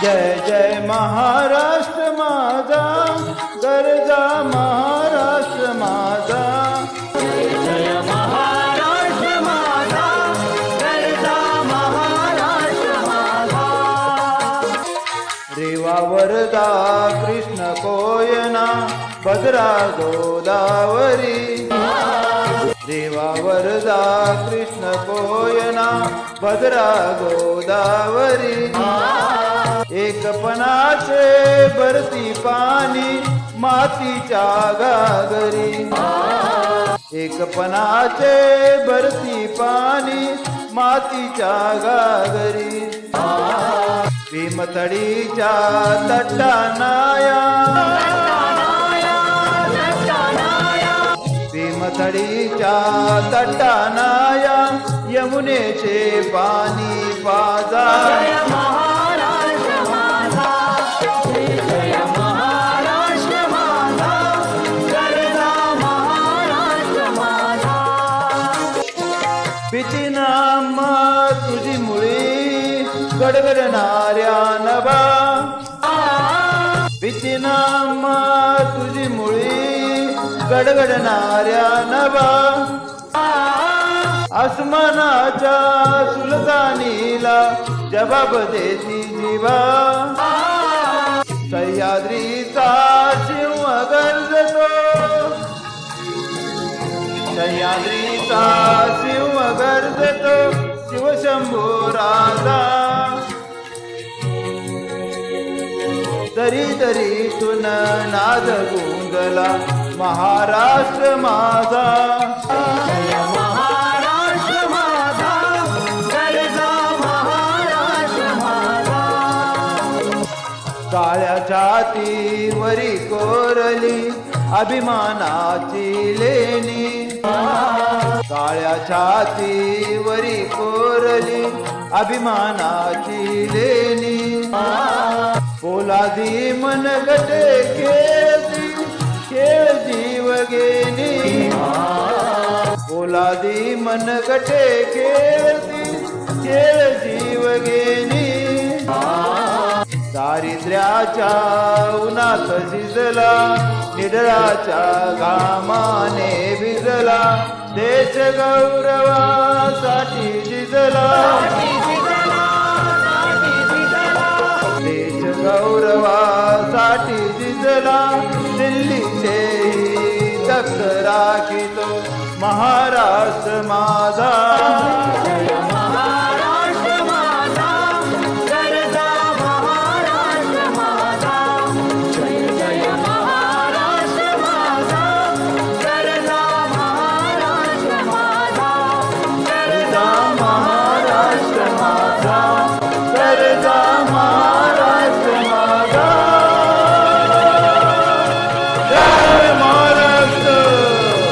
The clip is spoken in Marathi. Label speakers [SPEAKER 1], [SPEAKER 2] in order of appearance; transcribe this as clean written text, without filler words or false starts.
[SPEAKER 1] जय जय महाराष्ट्र माझा, गरजा महाराष्ट्र माझा.
[SPEAKER 2] जय जय महाराष्ट्र माझा, गरजा महाराष्ट्र माझा.
[SPEAKER 1] रेवा वरदा कृष्ण कोयना, भद्रा गोदावरी. रेवा वरदा कृष्ण कोयना, भद्रा गोदावरी. एकपणाचे भरती पाणी मातीच्या गागरी. एकपणाचे भरती पाणी मातीच्या गागरी. भीमथडीच्या तटानाया, भीमथडीच्या तटानाया, यमुनेचे पाणी पाजा. पिचिनाम्मा तुझी मुळी गडगडणाऱ्या नभा. पिचिनाम्मा तुझी मुळी गडगडणाऱ्या नभा. आसमानाच्या सुलतानीला जबाब देती जिवा. सह्याद्रीचा सिंह गर्जतो, सह्याद्रीचा सिंह गर्जतो, शिवशंभो राजा. दरी दरीतून नाद गुंजला महाराष्ट्र माझा.
[SPEAKER 2] महाराष्ट्र माझा, गरजा महाराष्ट्र माझा.
[SPEAKER 1] काळ्या छातीवरी कोरली अभिमानाची लेणी. काळ्या छातीवरी कोरली अभिमानाची लेणी. पोलादी मनगटे खेळती, खेळ जीवगेनी. पोलादी मनगटे खेळती, खेळ जीवगेनी. दारिद्र्याच्या उन्हात झिजला, निडळाच्या घामाने भिजला. देश गौरवासाठी झिजला, देश गौरवासाठी झिजला. दिल्लीचे तख्त राखितो महाराष्ट्र माझा.